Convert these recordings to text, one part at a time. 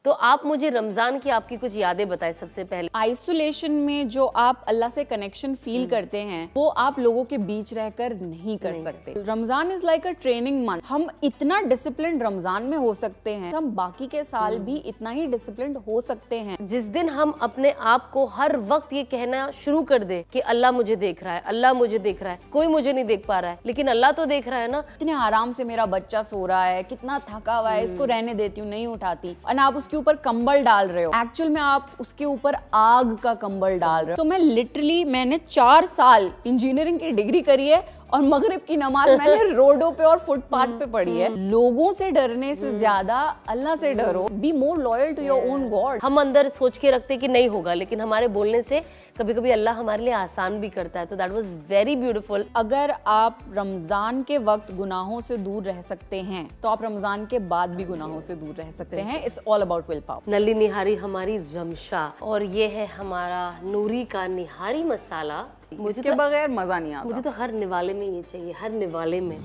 तो आप मुझे रमजान की आपकी कुछ यादें बताएं सबसे पहले। आइसोलेशन में जो आप अल्लाह से कनेक्शन फील करते हैं वो आप लोगों के बीच रहकर नहीं कर सकते। Ramzan is like a training month. हम इतना डिसिप्लिन रमजान में हो सकते हैं, हम बाकी के साल भी इतना ही डिसिप्लिन हो सकते हैं। जिस दिन हम अपने आप को हर वक्त ये कहना शुरू कर दे कि अल्लाह मुझे देख रहा है, अल्लाह मुझे देख रहा है, कोई मुझे नहीं देख पा रहा है लेकिन अल्लाह तो देख रहा है ना। इतने आराम से मेरा बच्चा सो रहा है, कितना थका हुआ है, इसको रहने देती हूँ, नहीं उठाती, और आप उसके ऊपर कंबल डाल रहे हो, एक्चुअल में आप उसके ऊपर आग का कंबल डाल रहे हो। तो मैं लिटरली मैंने 4 साल इंजीनियरिंग की डिग्री करी है और मगरिब की नमाज मैंने रोडों पे और फुटपाथ पे पढ़ी है। लोगों से डरने से ज्यादा अल्लाह से डरो। Be more loyal to your own god. हम अंदर सोच के रखते कि नहीं होगा, लेकिन हमारे बोलने से कभी कभी अल्लाह हमारे लिए आसान भी करता है। तो दैट वाज वेरी ब्यूटीफुल। अगर आप रमजान के वक्त गुनाहों से दूर रह सकते हैं तो आप रमजान के बाद भी गुनाहों से दूर रह सकते हैं। It's all about will power. नली निहारी हमारी रमशा, और ये है हमारा नूरी का निहारी मसाला। मुझे के बगैर मजा नहीं आता। मुझे तो हर निवाले में ये चाहिए, हर निवाले में।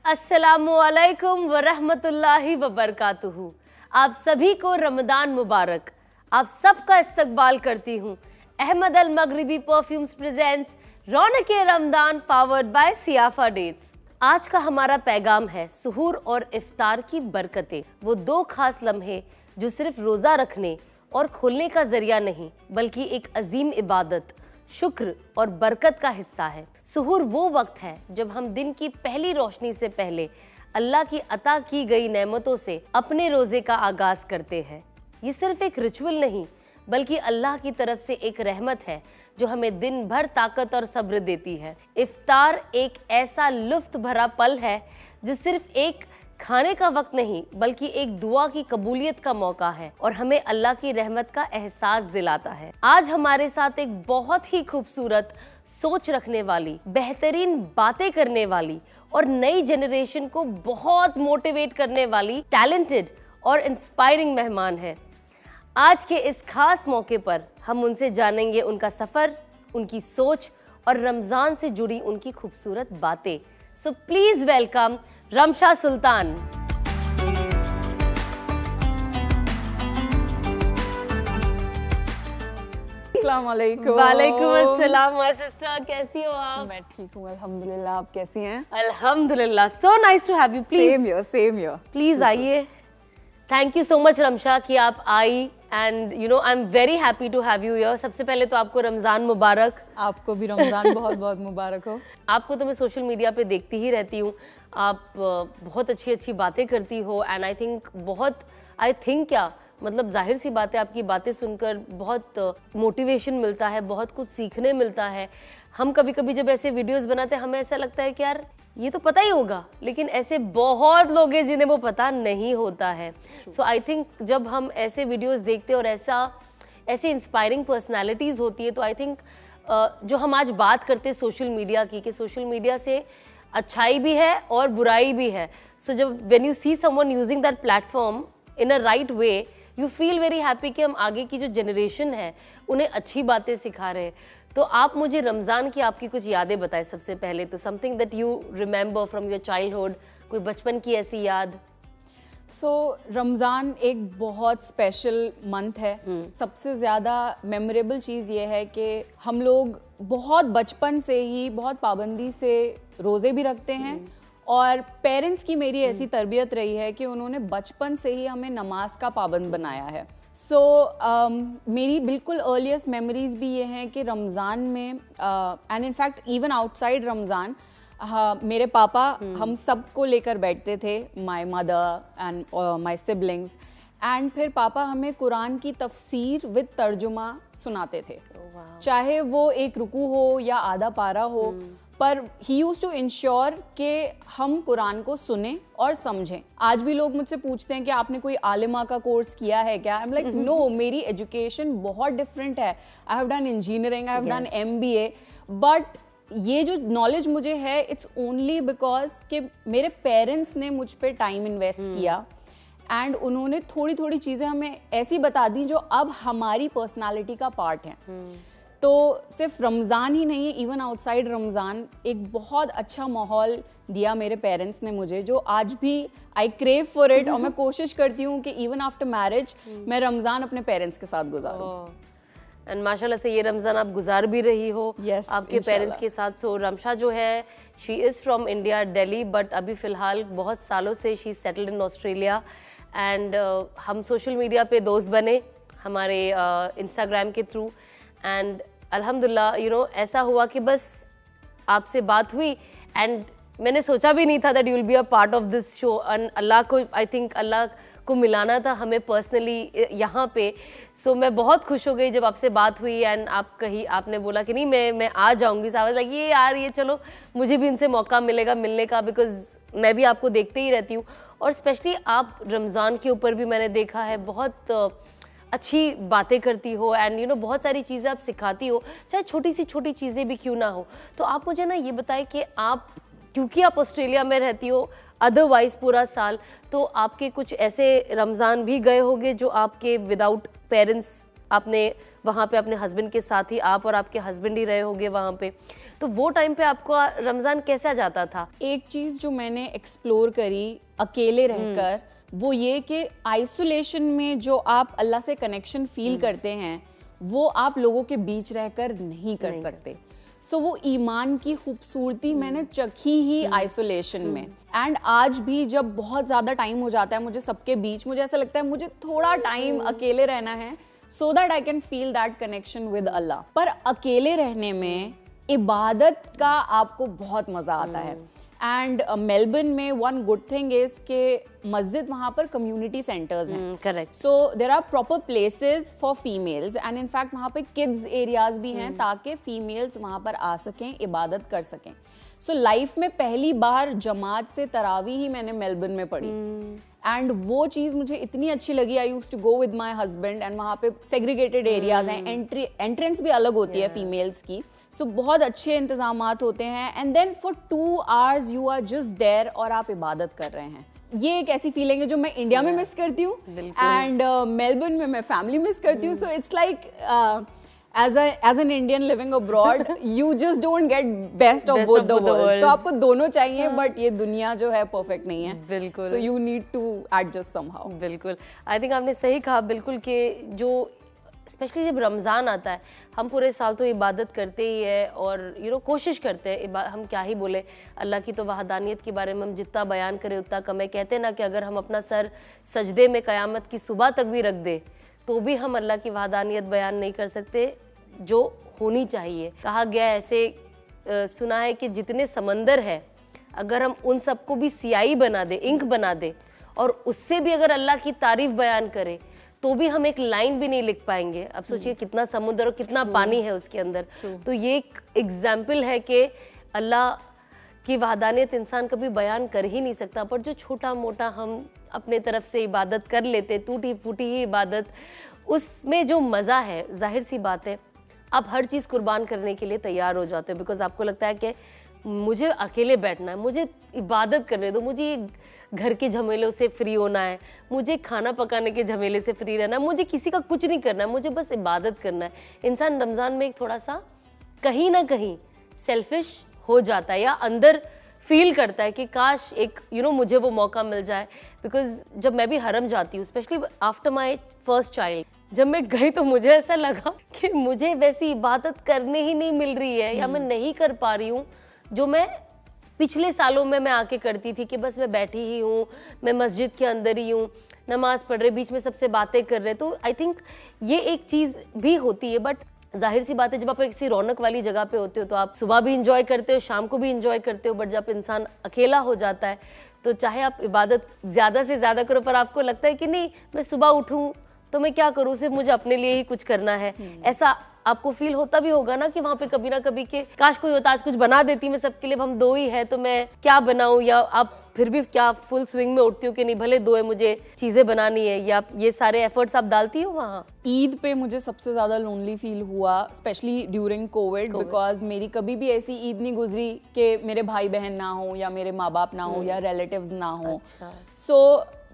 अस्सलामुअलैकुम वरहमतुल्लाहि वबरकातुहू। आप सभी को रमदान मुबारक। आप सबका इस्तकबाल करती हूँ। Ahmed Al Maghribi perfumes presents रौनके Ramadan powered by Siafa dates. आज का हमारा पैगाम है सुहूर और इफ्तार की बरकतें। वो 2 खास लम्हे जो सिर्फ रोज़ा रखने और खोलने का जरिया नहीं बल्कि एक अजीम इबादत, शुक्र और बरकत का हिस्सा है। सुहूर वो वक्त है जब हम दिन की पहली रोशनी से पहले अल्लाह की अता की गई नेमतों से अपने रोज़े का आगाज़ करते हैं। ये सिर्फ एक रिचुअल नहीं बल्कि अल्लाह की तरफ से एक रहमत है जो हमें दिन भर ताकत और सब्र देती है। इफ्तार एक ऐसा लुत्फ भरा पल है जो सिर्फ एक खाने का वक्त नहीं बल्कि एक दुआ की कबूलियत का मौका है और हमें अल्लाह की रहमत का एहसास दिलाता है। आज हमारे साथ एक बहुत ही खूबसूरत, सोच रखने वाली, बेहतरीन बातें करने वाली और नई जनरेशन को बहुत मोटिवेट करने वाली टैलेंटेड और इंस्पायरिंग मेहमान है। आज के इस खास मौके पर हम उनसे जानेंगे उनका सफ़र, उनकी सोच और रमज़ान से जुड़ी उनकी खूबसूरत बातें। सो प्लीज़ वेलकम रमशा सुल्तान। वालेकुम अस्सलाम माय सिस्टर, कैसी हो आप? मैं ठीक हूँ अल्हम्दुलिल्लाह। आप कैसी हैं? अल्हम्दुलिल्लाह। So nice to have you. Please same here please आइए। Thank you so much Ramsha कि आप आई and you know I am very happy to have you here. सबसे पहले तो आपको रमज़ान मुबारक। आपको भी रमज़ान बहुत बहुत मुबारक हो। आपको तो मैं सोशल मीडिया पे देखती ही रहती हूँ। आप बहुत अच्छी अच्छी बातें करती हो एंड आई थिंक क्या मतलब जाहिर सी बात है, आपकी बातें सुनकर बहुत मोटिवेशन मिलता है, बहुत कुछ सीखने मिलता है। हम कभी कभी जब ऐसे वीडियोस बनाते हैं हमें ऐसा लगता है कि यार ये तो पता ही होगा, लेकिन ऐसे बहुत लोग हैं जिन्हें वो पता नहीं होता है। सो आई थिंक जब हम ऐसे वीडियोस देखते हैं और ऐसे इंस्पायरिंग पर्सनालिटीज़ होती है तो आई थिंक जो हम आज बात करते हैं सोशल मीडिया की, कि सोशल मीडिया से अच्छाई भी है और बुराई भी है। सो जब when you see someone using that platform in a right way, you feel very happy कि हम आगे की जो जनरेशन है उन्हें अच्छी बातें सिखा रहे हैं। तो आप मुझे रमज़ान की आपकी कुछ यादें बताएं सबसे पहले तो। Something that you remember from your childhood, कोई बचपन की ऐसी याद। रमज़ान एक बहुत स्पेशल मंथ है। सबसे ज़्यादा मेमोरेबल चीज़ ये है कि हम लोग बहुत बचपन से ही बहुत पाबंदी से रोज़े भी रखते हैं और पेरेंट्स की मेरी ऐसी तरबियत रही है कि उन्होंने बचपन से ही हमें नमाज का पाबंद बनाया है। मेरी बिल्कुल अर्लीस्ट मेमोरीज भी ये हैं कि रमज़ान में and in fact even outside Ramzan मेरे पापा हम सबको लेकर बैठते थे, my mother and my siblings, and फिर पापा हमें कुरान की तफसीर विद तर्जुमा सुनाते थे। चाहे वो एक रुकू हो या आधा पारा हो, पर ही यूज्ड टू इंश्योर कि हम कुरान को सुने और समझें। आज भी लोग मुझसे पूछते हैं कि आपने कोई आलिमा का कोर्स किया है क्या? आई एम लाइक नो, मेरी एजुकेशन बहुत डिफरेंट है। I have done engineering, I have done MBA, but ये जो नॉलेज मुझे है इट्स ओनली बिकॉज कि मेरे पेरेंट्स ने मुझ पे टाइम इन्वेस्ट किया एंड उन्होंने थोड़ी थोड़ी चीज़ें हमें ऐसी बता दी जो अब हमारी पर्सनालिटी का पार्ट हैं। तो सिर्फ रमज़ान ही नहीं, इवन आउटसाइड रमज़ान एक बहुत अच्छा माहौल दिया मेरे पेरेंट्स ने मुझे, जो आज भी आई क्रेव फॉर इट। और मैं कोशिश करती हूँ कि इवन आफ्टर मैरिज मैं रमज़ान अपने पेरेंट्स के साथ गुजारूँ। एंड माशाल्लाह से ये रमज़ान आप गुजार भी रही हो आपके पेरेंट्स के साथ। सो रमशा जो है, she is from India, Delhi, but अभी फ़िलहाल बहुत सालों से she settled in Australia. And हम सोशल मीडिया पे दोस्त बने हमारे इंस्टाग्राम के थ्रू, एंड अल्हम्दुलिल्लाह ऐसा हुआ कि बस आपसे बात हुई, एंड मैंने सोचा भी नहीं था that you will be a part of this show. And Allah को, आई थिंक अल्लाह को मिलाना था हमें पर्सनली यहाँ पे। सो मैं बहुत खुश हो गई जब आपसे बात हुई, एंड आपने बोला कि नहीं मैं आ जाऊँगी। सावज लगी ये यार, ये चलो मुझे भी इनसे मौका मिलेगा मिलने का, बिकॉज मैं भी आपको देखते ही रहती हूँ। और स्पेशली आप रमज़ान के ऊपर भी मैंने देखा है बहुत अच्छी बातें करती हो, एंड बहुत सारी चीज़ें आप सिखाती हो, चाहे छोटी चीज़ें भी क्यों ना हो। तो आप मुझे ना ये बताएं कि आप, क्योंकि आप ऑस्ट्रेलिया में रहती हो अदरवाइज़ पूरा साल, तो आपके कुछ ऐसे रमज़ान भी गए होंगे जो आपके विदाउट पेरेंट्स, आपने वहाँ पे अपने हस्बैंड के साथ ही, आप और आपके हस्बैंड ही रहे होंगे वहाँ पे, तो वो टाइम पे आपको रमज़ान कैसा जाता था? एक चीज़ जो मैंने एक्सप्लोर करी अकेले रहकर, वो ये कि आइसोलेशन में जो आप अल्लाह से कनेक्शन फील करते हैं, वो आप लोगों के बीच रहकर नहीं कर सकते। सो वो ईमान की खूबसूरती मैंने चखी ही आइसोलेशन में। एंड आज भी जब बहुत ज़्यादा टाइम हो जाता है मुझे सबके बीच, मुझे ऐसा लगता है मुझे थोड़ा टाइम अकेले रहना है, so that I can feel that connection with Allah. पर अकेले रहने में इबादत का आपको बहुत मज़ा आता है। एंड मेलबर्न में वन गुड थिंग इज के मस्जिद वहाँ पर कम्युनिटी सेंटर्स हैं, correct. So there are proper places for females, and in fact वहाँ पे किड्स एरियाज भी हैं ताकि फीमेल्स वहाँ पर आ सकें, इबादत कर सकें। सो लाइफ में पहली बार जमात से तरावी ही मैंने मेलबर्न में पढ़ी, एंड वो चीज़ मुझे इतनी अच्छी लगी। I used to go with my husband, and वहाँ पे सेग्रीगेटेड एरियाज हैं, एंट्रेंस भी अलग होती है फीमेल्स की, सो बहुत अच्छे इंतजामात होते हैं। And then for 2 hours you are just there और आप इबादत कर रहे हैं। ये एक ऐसी फीलिंग है जो मैं इंडिया में मिस करती हूँ, एंड मेलबर्न में मैं फैमिली मिस करती हूँ। So it's like as an Indian living abroad, you just don't get best of both the worlds. तो आपको दोनों चाहिए, बट ये दुनिया जो है परफेक्ट नहीं है, बिल्कुल। So you need to adjust somehow. बिल्कुल, आई थिंक आपने सही कहा बिल्कुल, कि जो स्पेशली जब रमज़ान आता है, हम पूरे साल तो इबादत करते ही है, और कोशिश करते हैं, हम क्या ही बोले, अल्लाह की तो वहदानियत के बारे में हम जितना बयान करें उतना कम है। कहते हैं ना कि अगर हम अपना सर सजदे में क़यामत की सुबह तक भी रख दे तो भी हम अल्लाह की वहदानियत बयान नहीं कर सकते जो होनी चाहिए। कहा गया ऐसे सुना है कि जितने समंदर है, अगर हम उन सबको भी सियाही बना दे, इंक बना दे, और उससे भी अगर अल्लाह की तारीफ बयान करे तो भी हम एक लाइन भी नहीं लिख पाएंगे। अब सोचिए कितना समुद्र और कितना पानी है उसके अंदर। तो ये एक एग्जाम्पल है कि अल्लाह की वहदानियत इंसान कभी बयान कर ही नहीं सकता, पर जो छोटा मोटा हम अपने तरफ से इबादत कर लेते, टूटी फूटी ही इबादत, उसमें जो मज़ा है, जाहिर सी बात है आप हर चीज़ कुर्बान करने के लिए तैयार हो जाते हो, बिकॉज आपको लगता है कि मुझे अकेले बैठना है, मुझे इबादत करने दो, मुझे घर के झमेलों से फ्री होना है, मुझे खाना पकाने के झमेले से फ्री रहना है, मुझे किसी का कुछ नहीं करना है, मुझे बस इबादत करना है। इंसान रमज़ान में एक थोड़ा सा कहीं ना कहीं सेल्फिश हो जाता है, या अंदर फील करता है कि काश एक मुझे वो मौका मिल जाए। बिकॉज जब मैं भी हरम जाती हूँ, specially after my first child, जब मैं गई तो मुझे ऐसा लगा कि मुझे वैसी इबादत करने ही नहीं मिल रही है, या मैं नहीं कर पा रही हूँ जो मैं पिछले सालों में मैं आके करती थी, कि बस मैं बैठी ही हूँ, मैं मस्जिद के अंदर ही हूँ, नमाज पढ़ रहे, बीच में सबसे बातें कर रहे। तो आई थिंक ये एक चीज़ भी होती है, बट जाहिर सी बात है जब आप किसी रौनक वाली जगह पे होते हो तो आप सुबह भी इंजॉय करते हो, शाम को भी इंजॉय करते हो, बट जब इंसान अकेला हो जाता है तो चाहे आप इबादत ज़्यादा से ज़्यादा करो, पर आपको लगता है कि नहीं मैं सुबह उठूँ तो मैं क्या करूँ, सिर्फ मुझे अपने लिए ही कुछ करना है। ऐसा आपको फील होता भी होगा ना कि वहाँ पे कभी ना कभी के काश कोई होता, आज कुछ बना देती मैं सबके लिए, हम 2 ही है तो मैं क्या बनाऊँ, या आप फिर भी क्या फुल स्विंग में उठती हो कि नहीं भले 2 है मुझे चीज़ें बनानी है, या ये सारे एफर्ट्स आप डालती हो वहाँ? ईद पे मुझे सबसे ज़्यादा लोनली फील हुआ, स्पेशली ड्यूरिंग कोविड, बिकॉज मेरी कभी भी ऐसी ईद नहीं गुजरी कि मेरे भाई बहन ना हो, या मेरे माँ बाप ना हो, या रिलेटिव्स ना हो। So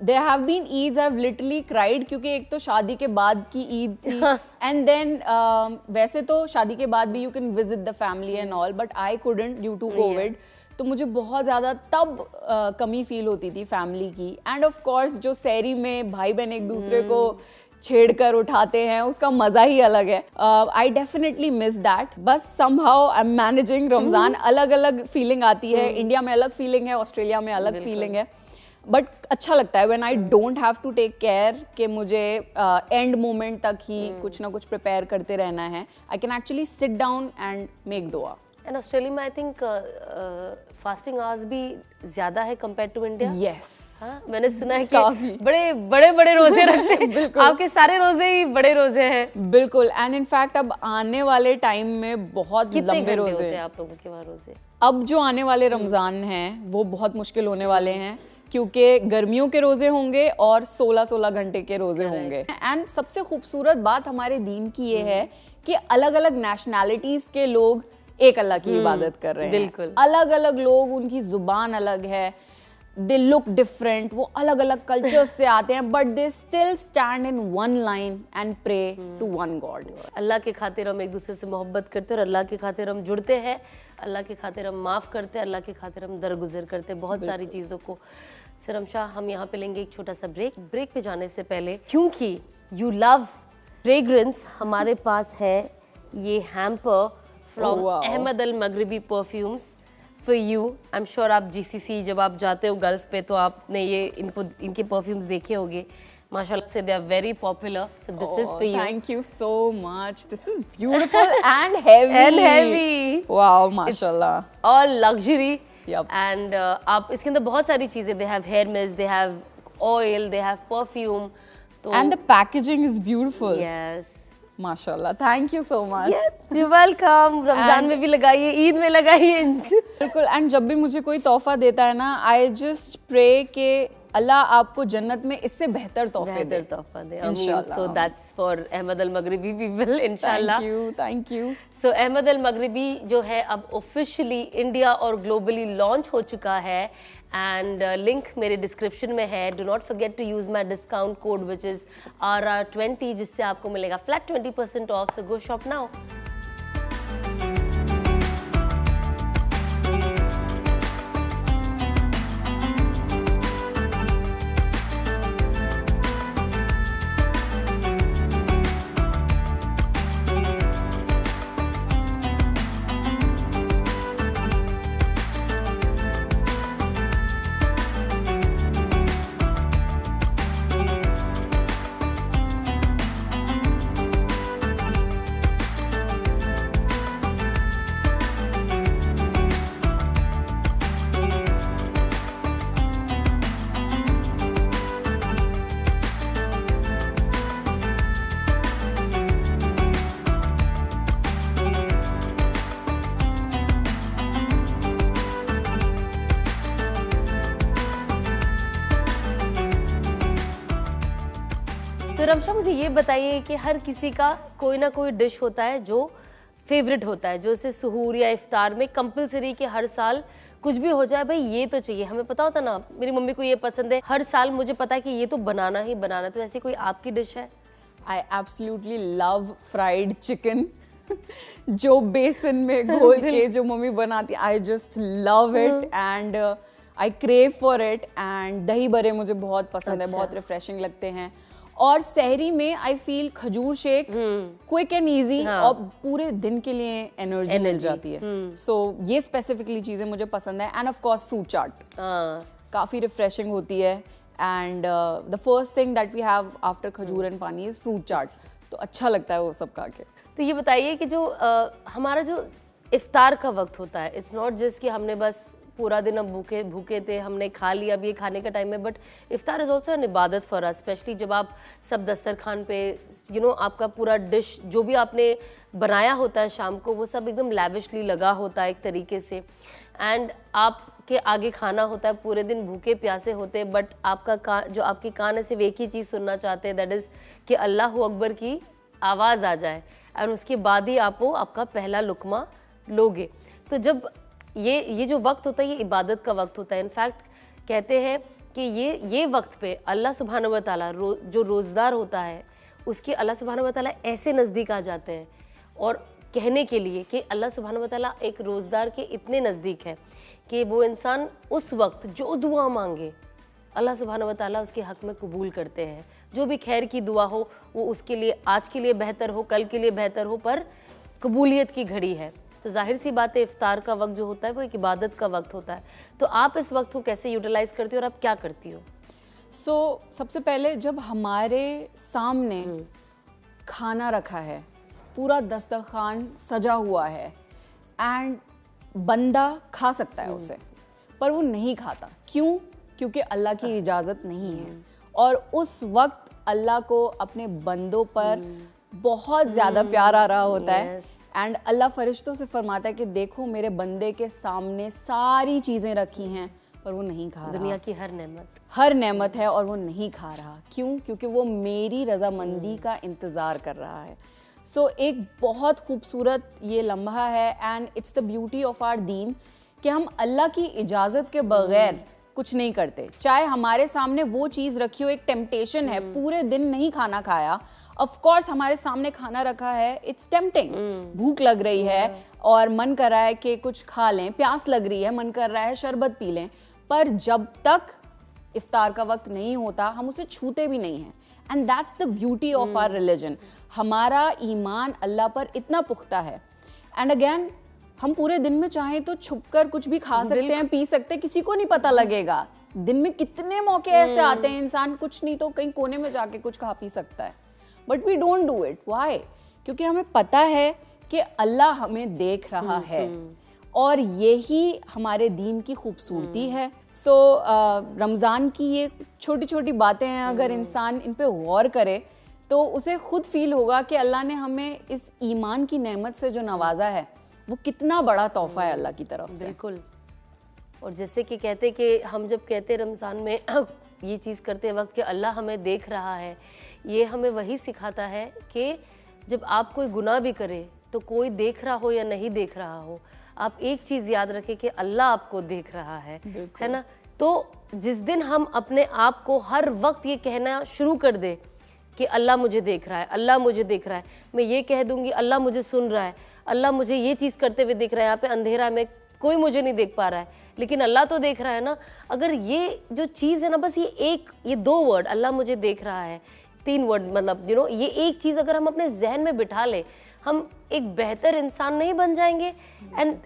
there have been Eids I've literally cried, क्योंकि एक तो शादी के बाद की ईद थी and then वैसे तो शादी के बाद भी you can visit the family and all, but I couldn't due to COVID. तो मुझे बहुत ज़्यादा तब कमी फील होती थी फैमिली की. एंड ऑफ कोर्स जो सहरी में भाई बहन एक दूसरे को छेड़ कर उठाते हैं, उसका मज़ा ही अलग है. I definitely miss that. बस somehow I am managing Ramzan. अलग अलग फीलिंग आती है. इंडिया में अलग फीलिंग है, ऑस्ट्रेलिया में अलग फीलिंग है. बट अच्छा लगता है when I don't have to take care कि मुझे एंड मोमेंट तक ही कुछ ना कुछ प्रिपेयर करते रहना है. I can actually sit down and make दुआ. एंड ऑस्ट्रेलिया में आई थिंक फास्टिंग आवर्स भी ज्यादा है कंपेयर टू इंडिया. यस, हाँ, मैंने सुना है कि बड़े रोजे रखते हैं. आपके सारे रोजे ही बड़े रोजे हैं. बिल्कुल. एंड इनफैक्ट अब आने वाले टाइम में बहुत लंबे रोजे होते हैं आप लोगों के वहाँ रोजे. अब जो आने वाले रमजान हैं वो बहुत मुश्किल होने वाले हैं, क्योंकि गर्मियों के रोजे होंगे और 16-16 घंटे के रोजे होंगे. एंड सबसे खूबसूरत बात हमारे दीन की ये है कि अलग अलग नेशनैलिटीज के लोग एक अल्लाह की इबादत कर रहे हैं. बिल्कुल. अलग अलग लोग, उनकी जुबान अलग है, दे लुक डिफरेंट, वो अलग अलग कल्चर्स से आते हैं, but they still stand in one line and pray to one God. Allah के खातिर हम एक दूसरे से मोहब्बत करते हैं और अल्लाह के खातिर हम जुड़ते हैं. अल्लाह के खातिर हम माफ़ करते हैं. अल्लाह के खातिर हम दरगुजर करते हैं बहुत सारी चीज़ों को. सरम शाह, हम यहाँ पे लेंगे एक छोटा सा ब्रेक पे जाने से पहले, क्योंकि यू लव फ्रेग्रेंस, हमारे पास है ये hamper from Ahmed Al Maghribi perfumes for you. I am sure आप जीसीसी जब आप जाते हो गल्फ पे तो आपने ये इनके परफ्यूम्स देखे होंगे. माशाल्लाह से they are very popular. So this is for you. Thank you so much. This is beautiful and heavy. Wow, माशाल्लाह. All luxury. Yep. And आप इसके अंदर बहुत सारी चीजें, they have hair mist, they have oil, they have perfume. And the packaging is beautiful. Yes. माशाल्लाह. Thank you so much. Yeah, you're welcome. Ramzan में भी लगाइए, ईद में लगाइए. बिल्कुल. एंड जब भी मुझे कोई तोहफा देता है ना, I just pray कि अल्लाह आपको जन्नत में इससे बेहतर तोहफे दे. इंशाल्लाह. So that's for Ahmad Al Maghribi people, इंशाल्लाह. Thank you. So Ahmad Al Maghribi जो है अब ऑफिशियली इंडिया और ग्लोबली लॉन्च हो चुका है. एंड लिंक मेरे डिस्क्रिप्शन में है. Do not forget to use my discount code which is RR20, जिससे आपको मिलेगा flat 20% off. So go shop now. तो रमशा, मुझे ये बताइए कि हर किसी का कोई ना कोई डिश होता है जो फेवरेट होता है, जो इसे सुहूर या इफ्तार में कंपलसरी कि हर साल कुछ भी हो जाए भाई ये तो चाहिए. हमें पता होता ना, मेरी मम्मी को ये पसंद है, हर साल मुझे पता है कि ये तो बनाना ही बनाना. तो ऐसी कोई आपकी डिश है? I absolutely love fried chicken. जो बेसन में घोल के जो मम्मी बनाती, I just love it and I crave for it. And दही बड़े मुझे बहुत पसंद है, बहुत रिफ्रेशिंग लगते हैं. और सहरी में आई फील खजूर शेक क्विक एंड ईजी और पूरे दिन के लिए एनर्जी मिल जाती है. सो ये स्पेसिफिकली चीजें मुझे पसंद है. And of course fruit chaat काफी रिफ्रेशिंग होती है. And the first thing that we have after khajoor and pani is fruit chaat. तो अच्छा लगता है वो सब खा के. तो ये बताइए कि जो हमारा जो इफ्तार का वक्त होता है, इट्स नॉट जस्ट कि हमने बस पूरा दिन हम भूखे थे, हमने खा लिया, अब ये खाने का टाइम है, but iftar is also an ibadat for us. Specially जब आप सब दस्तरखान पे आपका पूरा डिश जो भी आपने बनाया होता है शाम को, वो सब एकदम लैविशली लगा होता है एक तरीके से. एंड आपके आगे खाना होता है, पूरे दिन भूखे प्यासे होते हैं, बट आपका जो आपके कान है सिर्फ एक ही चीज़ सुनना चाहते हैं, दैट इज़ कि अल्लाह अकबर की आवाज़ आ जाए. एंड उसके बाद ही आप वो आपका पहला लुकमा लोगे. तो जब ये जो वक्त होता है, ये इबादत का वक्त होता है. इनफैक्ट कहते हैं कि ये वक्त पे अल्लाह सुब्हान व तआला जो रोज़दार होता है उसके अल्लाह सुब्हान व तआला ऐसे नज़दीक आ जाते हैं और कहने के लिए कि अल्लाह सुब्हान व तआला एक रोज़दार के इतने नज़दीक है कि वो इंसान उस वक्त जो दुआ मांगे अल्लाह सुब्हान व तआला उसके हक़ में कबूल करते हैं। जो भी खैर की दुआ हो वो उसके लिए आज के लिए बेहतर हो, कल के लिए बेहतर हो, पर कबूलियत की घड़ी है। तो जाहिर सी बात है इफ्तार का वक्त जो होता है वो एक इबादत का वक्त होता है। तो आप इस वक्त को कैसे यूटिलाइज़ करती हो और आप क्या करती हो? सबसे पहले जब हमारे सामने खाना रखा है, पूरा दस्तरखान सजा हुआ है एंड बंदा खा सकता है उसे, पर वो नहीं खाता। क्यों? क्योंकि अल्लाह की इजाज़त नहीं है। और उस वक्त अल्लाह को अपने बंदों पर बहुत ज़्यादा प्यार आ रहा होता है एंड अल्लाह फरिश्तों से फरमाता है कि देखो मेरे बंदे के सामने सारी चीज़ें रखी हैं पर वो नहीं खा रहा। दुनिया की हर नेमत है और वो नहीं खा रहा। क्यों? क्योंकि वो मेरी रज़ामंदी का इंतज़ार कर रहा है। एक बहुत खूबसूरत ये लम्हा है and it's the beauty of our deen कि हम अल्लाह की इजाज़त के बगैर कुछ नहीं करते। चाहे हमारे सामने वो चीज़ रखी हो, एक टेम्पटेशन है, पूरे दिन नहीं खाना खाया, ऑफ कोर्स हमारे सामने खाना रखा है, इट्स टेम्पटिंग, भूख लग रही है और मन कर रहा है कि कुछ खा लें, प्यास लग रही है, मन कर रहा है शरबत पी लें, पर जब तक इफ्तार का वक्त नहीं होता हम उसे छूते भी नहीं हैं। And that's the beauty of our religion. हमारा ईमान अल्लाह पर इतना पुख्ता है। एंड अगेन हम पूरे दिन में चाहें तो छुपकर कुछ भी खा सकते हैं, पी सकते हैं, किसी को नहीं पता लगेगा। दिन में कितने मौके ऐसे आते हैं इंसान कुछ नहीं तो कहीं कोने में जाके कुछ खा पी सकता है, but we don't do it. Why? क्योंकि हमें पता है कि अल्लाह हमें देख रहा है और यही हमारे दीन की खूबसूरती है। रमज़ान की ये छोटी छोटी बातें हैं, अगर इंसान इन पे गौर करे तो उसे खुद फील होगा कि अल्लाह ने हमें इस ईमान की नेमत से जो नवाजा है वो कितना बड़ा तोहफा है अल्लाह की तरफ से। बिल्कुल। और जैसे कि कहते कि हम जब कहते रमज़ान में ये चीज़ करते वक्त कि अल्लाह हमें देख रहा है, ये हमें वही सिखाता है कि जब आप कोई गुनाह भी करे तो कोई देख रहा हो या नहीं देख रहा हो, आप एक चीज़ याद रखें कि अल्लाह आपको देख रहा है ना। तो जिस दिन हम अपने आप को हर वक्त ये कहना शुरू कर दे कि अल्लाह मुझे देख रहा है, अल्लाह मुझे देख रहा है, मैं ये कह दूंगी अल्लाह मुझे सुन रहा है, अल्लाह मुझे ये चीज़ करते हुए देख रहा है, यहाँ पे अंधेरा में कोई मुझे नहीं देख पा रहा है लेकिन अल्लाह तो देख रहा है ना। अगर ये जो चीज़ है ना, बस ये 2 वर्ड अल्लाह मुझे देख रहा है, 3 वर्ड, मतलब ये एक चीज़ अगर हम अपने जहन में बिठा ले, हम एक बेहतर इंसान नहीं बन जाएंगे। एंड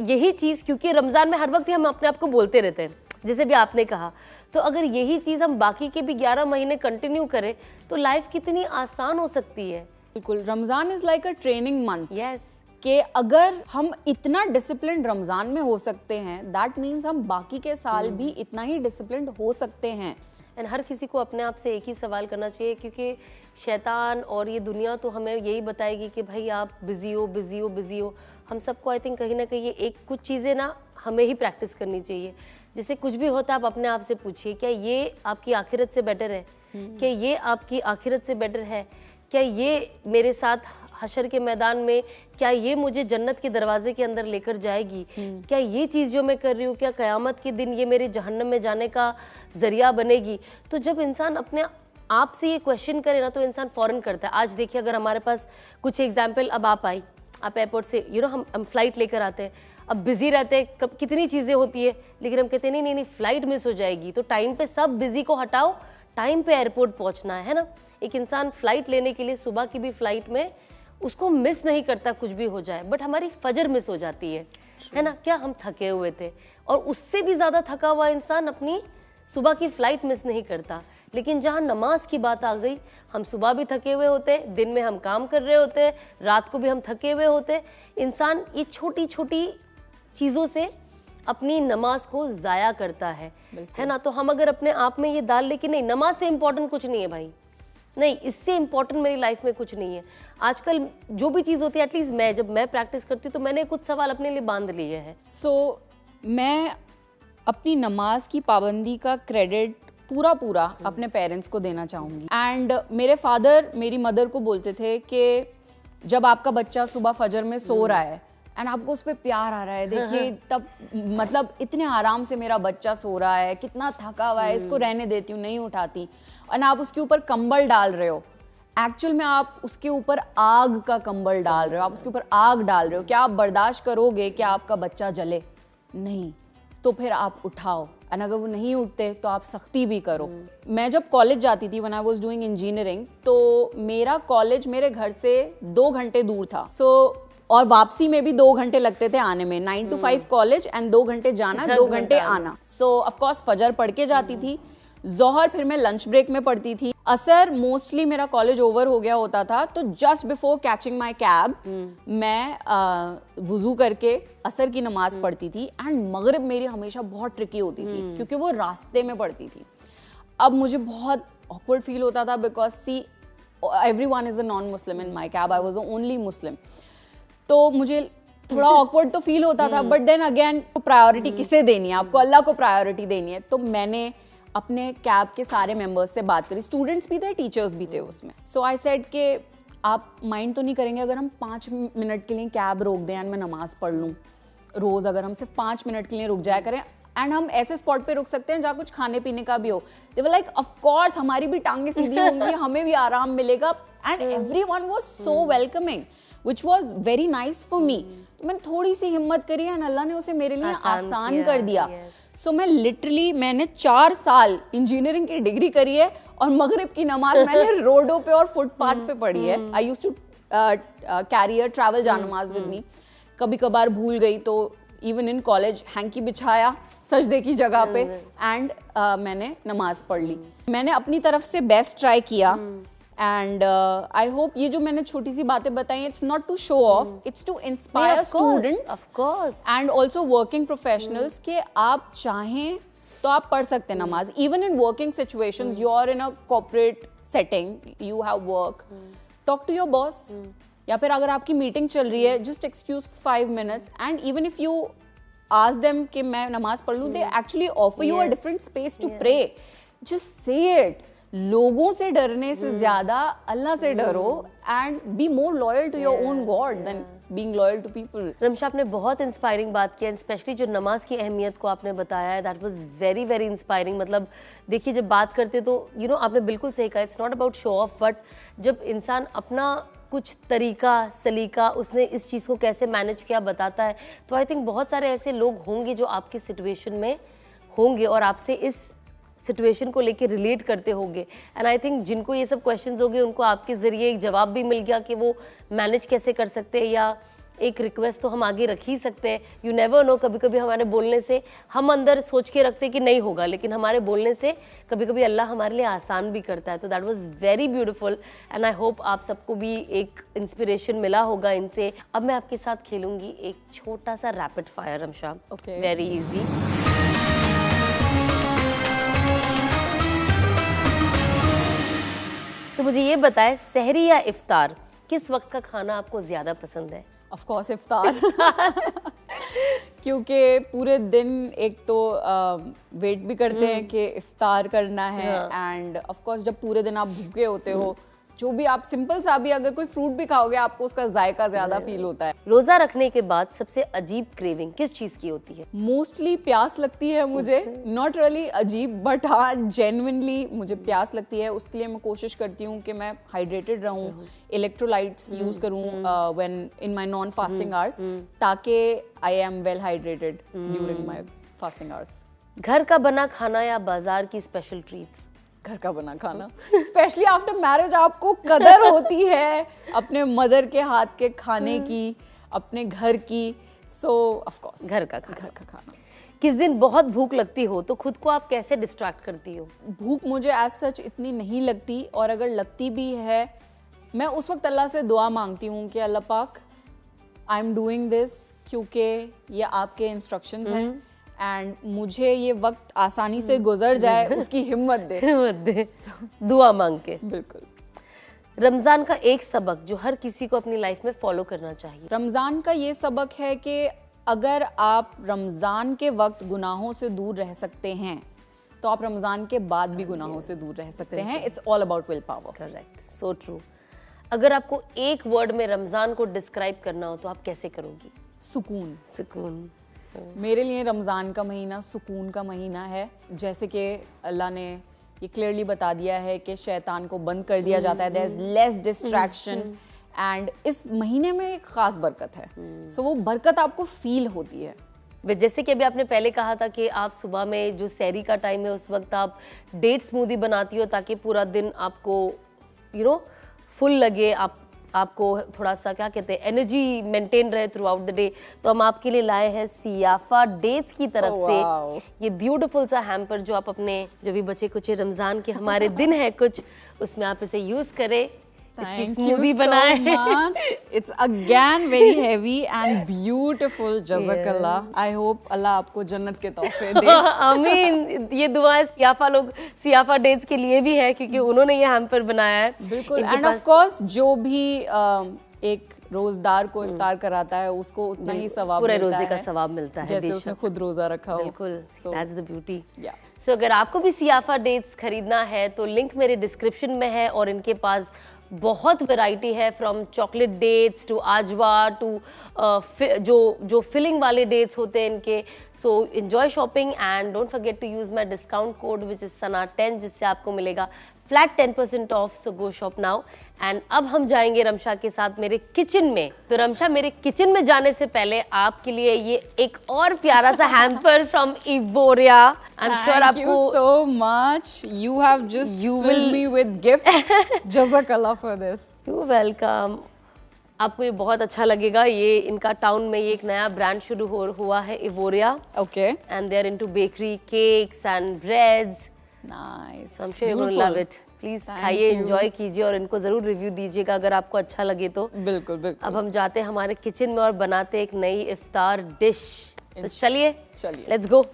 यही चीज़ क्योंकि रमज़ान में हर वक्त ही हम अपने आप को बोलते रहते हैं, जैसे भी आपने कहा, तो अगर यही चीज़ हम बाकी के भी 11 महीने कंटिन्यू करें तो लाइफ कितनी आसान हो सकती है। बिल्कुल, Ramzan is like a training month. Yes, कि अगर हम इतना डिसिप्लिन रमज़ान में हो सकते हैं, दैट मीन्स हम बाकी के साल भी इतना ही डिसिप्लिन हो सकते हैं। एंड हर किसी को अपने आप से एक ही सवाल करना चाहिए, क्योंकि शैतान और ये दुनिया तो हमें यही बताएगी कि भाई आप बिजी हो बिजी हो बिजी हो। हम सबको आई थिंक कहीं ना कहीं ये एक कुछ चीज़ें ना हमें ही प्रैक्टिस करनी चाहिए। जैसे कुछ भी होता है आप अपने आप से पूछिए, क्या ये आपकी आखिरत से बेटर है? क्या ये आपकी आखिरत से बेटर है? क्या ये मेरे साथ हशर के मैदान में, क्या ये मुझे जन्नत के दरवाजे के अंदर लेकर जाएगी? क्या ये चीज़ जो मैं कर रही हूँ, क्या क़यामत के दिन ये मेरे जहन्नम में जाने का ज़रिया बनेगी? तो जब इंसान अपने आप से ये क्वेश्चन करे ना तो इंसान फ़ौरन करता है। आज देखिए, अगर हमारे पास कुछ एग्जाम्पल, अब आप आई, आप एयरपोर्ट से हम फ्लाइट लेकर आते हैं, अब बिज़ी रहते हैं, कब कितनी चीज़ें होती है, लेकिन हम कहते हैं नहीं फ़्लाइट मिस हो जाएगी। तो टाइम पे सब बिज़ी को हटाओ, टाइम पे एयरपोर्ट पहुँचना है ना। एक इंसान फ़्लाइट लेने के लिए सुबह की भी फ़्लाइट में उसको मिस नहीं करता कुछ भी हो जाए, बट हमारी फजर मिस हो जाती है ना। क्या हम थके हुए थे, और उससे भी ज़्यादा थका हुआ इंसान अपनी सुबह की फ़्लाइट मिस नहीं करता। लेकिन जहाँ नमाज की बात आ गई, हम सुबह भी थके हुए होते, दिन में हम काम कर रहे होते, रात को भी हम थके हुए होते। इंसान ये छोटी छोटी चीज़ों से अपनी नमाज को ज़ाया करता है ना। तो हम अगर अपने आप में ये डाल ले कि नहीं, नमाज से इम्पोर्टेंट कुछ नहीं है भाई, नहीं, इससे इम्पोर्टेंट मेरी लाइफ में कुछ नहीं है। आजकल जो भी चीज़ होती है, एटलीस्ट जब मैं प्रैक्टिस करती हूँ तो मैंने कुछ सवाल अपने लिए बांध लिए हैं। मैं अपनी नमाज की पाबंदी का क्रेडिट पूरा अपने पेरेंट्स को देना चाहूँगी। एंड मेरे फादर मेरी मदर को बोलते थे कि जब आपका बच्चा सुबह फजर में सो रहा है एंड आपको उस पर प्यार आ रहा है। देखिए तब मतलब इतने आराम से मेरा बच्चा सो रहा है, कितना थका हुआ है, इसको रहने देती हूँ, नहीं उठाती, और आप उसके ऊपर कंबल डाल रहे हो। एक्चुअल में आप उसके ऊपर आग का कंबल डाल रहे हो, आप उसके ऊपर आग डाल रहे हो। क्या आप बर्दाश्त करोगे कि आपका बच्चा जले? नहीं। तो फिर आप उठाओ, और अगर वो नहीं उठते तो आप सख्ती भी करो। मैं जब कॉलेज जाती थी, when I was doing engineering, तो मेरा कॉलेज मेरे घर से 2 घंटे दूर था। और वापसी में भी 2 घंटे लगते थे आने में। 9 to 5 कॉलेज एंड 2 घंटे जाना, 2 घंटे आना। सो ऑफ कोर्स फजर पढ़ के जाती थी, जोहर फिर मैं लंच ब्रेक में पढ़ती थी, असर मोस्टली मेरा कॉलेज ओवर हो गया होता था, तो just before catching my cab मैं वुजू करके असर की नमाज पढ़ती थी। एंड मगरिब मेरी हमेशा बहुत ट्रिकी होती थी क्योंकि वो रास्ते में पढ़ती थी। अब मुझे बहुत ऑकवर्ड फील होता था because see everyone is a non Muslim in my cab, I was the only Muslim. तो मुझे थोड़ा ऑकवर्ड तो फील होता था, बट देन अगेन प्रायोरिटी किसे देनी है? आपको अल्लाह को प्रायोरिटी देनी है। तो मैंने अपने कैब के सारे मेंबर्स से बात करी, स्टूडेंट्स भी थे, टीचर्स भी थे उसमें। सो आई सेड कि आप माइंड तो नहीं करेंगे अगर हम 5 मिनट के लिए कैब रोक दें एंड मैं नमाज पढ़ लूँ रोज़? अगर हम सिर्फ 5 मिनट के लिए रुक जाया करें, एंड हम ऐसे स्पॉट पे रुक सकते हैं जहाँ कुछ खाने पीने का भी हो। दे वर लाइक ऑफ कोर्स, हमारी भी टांगें सीधी होंगी, हमें भी आराम मिलेगा। And everyone was so welcoming which was very nice for me। तो मैंने थोड़ी सी हिम्मत करी एंड अल्लाह ने उसे मेरे लिए आसान कर दिया। सो मैं लिटरली मैंने 4 साल इंजीनियरिंग की डिग्री करी है और मगरिब की नमाज मैंने रोडों पे और फुटपाथ पे पढ़ी है। I used to carry a travel जानमाज विद मी। कभी कभार भूल गई तो इवन इन कॉलेज हैंकी बिछाया सजदे की जगह पे एंड मैंने नमाज पढ़ ली। मैंने अपनी तरफ से बेस्ट ट्राई किया। एंड आई होप ये जो मैंने छोटी सी बातें बताई, it's not to show off, it's to inspire students and also working professionals कि आप चाहें तो आप पढ़ सकते हैं नमाज। Even in working situations, you are in a corporate setting, you have work, talk to your boss, या फिर अगर आपकी मीटिंग चल रही है, just excuse 5 minutes and even if you ask them कि मैं नमाज पढ़ लूं, they actually offer you a different space to pray. Just say it. लोगों से डरने से ज्यादा अल्लाह से डरो and be more loyal to your own god than being loyal to people. Ramsha, आपने बहुत इंस्पायरिंग बात की, स्पेशली जो नमाज की अहमियत को आपने बताया है, that was very very inspiring. मतलब देखिए, जब बात करते तो आपने बिल्कुल सही कहा, it's not about show off, but जब इंसान अपना कुछ तरीका सलीका उसने इस चीज़ को कैसे मैनेज किया बताता है, तो आई थिंक बहुत सारे ऐसे लोग होंगे जो आपकी सिचुएशन में होंगे और आपसे इस सिचुएशन को लेके रिलेट करते होंगे। एंड आई थिंक जिनको ये सब क्वेश्चंस होंगे उनको आपके ज़रिए एक जवाब भी मिल गया कि वो मैनेज कैसे कर सकते हैं, या एक रिक्वेस्ट तो हम आगे रख ही सकते हैं। यू नेवर नो, कभी कभी हमारे बोलने से हम अंदर सोच के रखते हैं कि नहीं होगा, लेकिन हमारे बोलने से कभी कभी अल्लाह हमारे लिए आसान भी करता है। तो that was very beautiful and I hope आप सबको भी एक इंस्पिरेशन मिला होगा इनसे। अब मैं आपके साथ खेलूंगी एक छोटा सा rapid fire Ramsha. Very easy. तो मुझे ये बताएं, सहरी या इफ्तार, किस वक्त का खाना आपको ज्यादा पसंद है? ऑफ कोर्स इफ्तार। क्योंकि पूरे दिन एक तो वेट भी करते हैं कि इफ्तार करना है, एंड ऑफ कोर्स जब पूरे दिन आप भूखे होते हो, जो भी आप सिंपल सा भी अगर कोई फ्रूट भी खाओगे आपको उसका जायका ज्यादा फील होता है। रोजा रखने के बाद सबसे अजीब क्रेविंग किस चीज की होती है? मोस्टली प्यास लगती है मुझे, नॉट रियली अजीब बट हाँ जेन्युइनली मुझे प्यास लगती है। उसके लिए मैं कोशिश करती हूँ कि मैं हाइड्रेटेड रहूँ, इलेक्ट्रोलाइट्स यूज करूँ when in my non fasting hours, ताकि I am well hydrated during my fasting hours. घर का बना खाना या बाजार की स्पेशल ट्रीट्स? घर का बना खाना। स्पेशली आफ्टर मैरिज आपको कदर होती है अपने मदर के हाथ के खाने की, अपने घर की। सो ऑफ कोर्स घर का खाना। किस दिन बहुत भूख लगती हो तो खुद को आप कैसे डिस्ट्रैक्ट करती हो? भूख मुझे एज सच इतनी नहीं लगती, और अगर लगती भी है मैं उस वक्त अल्लाह से दुआ मांगती हूँ कि अल्लाह पाक आई एम डूइंग दिस क्योंकि ये आपके इंस्ट्रक्शंस हैं एंड मुझे ये वक्त आसानी से गुजर जाए उसकी हिम्मत दे। दुआ मांग के। बिल्कुल। रमजान का एक सबक जो हर किसी को अपनी लाइफ में फॉलो करना चाहिए? रमजान का ये सबक है कि अगर आप रमजान के वक्त गुनाहों से दूर रह सकते हैं तो आप रमजान के बाद भी गुनाहों से दूर रह सकते हैं। It's all about will power. Correct, so true. अगर आपको एक वर्ड में रमजान को डिस्क्राइब करना हो तो आप कैसे करोगी? सुकून। सुकून। मेरे लिए रमज़ान का महीना सुकून का महीना है। जैसे कि अल्लाह ने ये क्लियरली बता दिया है कि शैतान को बंद कर दिया जाता है, there is less distraction, and इस महीने में एक ख़ास बरकत है। सो वो बरकत आपको फील होती है। जैसे कि अभी आपने पहले कहा था कि आप सुबह में जो सहरी का टाइम है उस वक्त आप डेट स्मूदी बनाती हो ताकि पूरा दिन आपको फुल लगे, आपको थोड़ा सा क्या कहते हैं एनर्जी मेंटेन रहे थ्रू आउट द डे। तो हम आपके लिए लाए हैं सियाफा डेट्स की तरफ से ये ब्यूटीफुल सा हैम्पर जो आप अपने जो भी बचे कुछ रमज़ान के हमारे दिन है कुछ उसमें आप इसे यूज़ करें, इसकी स्मूदी बनाए। It's again very heavy and beautiful. जज़ाकल्लाह। आई होप अल्लाह आपको जन्नत के तोहफे दे। आमीन। ये दुआ सियाफा डेट्स के लिए भी है क्योंकि उन्होंने ये हैम्पर बनाया है। बिल्कुल। एंड ऑफ कोर्स जो भी एक रोजदार को इफ्तार कराता है उसको उतना ही सवाब पूरे मिलता रोजे का है सवाब मिलता है जैसे उसने खुद रोजा रखा हो। बिल्कुल, दैट्स द ब्यूटी। सो अगर आपको भी सियाफा डेट्स खरीदना है तो लिंक मेरे डिस्क्रिप्शन में है और इनके पास बहुत वैरायटी है, from chocolate dates to Ajwa to जो फिलिंग वाले डेट्स होते हैं इनके। So enjoy shopping and don't forget to use my discount code which is सना10 जिससे आपको मिलेगा flat 10% off. So go shop now. And अब हम जाएंगे रमशा के साथ मेरे किचन में। तो रमशा मेरे किचन में जाने से पहले आपके लिए ये एक और प्यारा सा hamper from Evoria. I am sure आपको so much. You have just filled me with gifts. Jazakallah for this. You welcome. आपको ये बहुत अच्छा लगेगा। ये इनका टाउन में ये एक नया ब्रांड शुरू हुआ है इवोरिया। Okay. And they are into bakery cakes and breads. Nice. So I'm sure you're going to love it. Please खाइए, एंजॉय कीजिए और इनको जरूर रिव्यू दीजिएगा अगर आपको अच्छा लगे तो। बिल्कुल बिल्कुल। अब हम जाते हैं हमारे किचन में और बनाते एक नई इफ्तार डिश। तो चलिए let's go.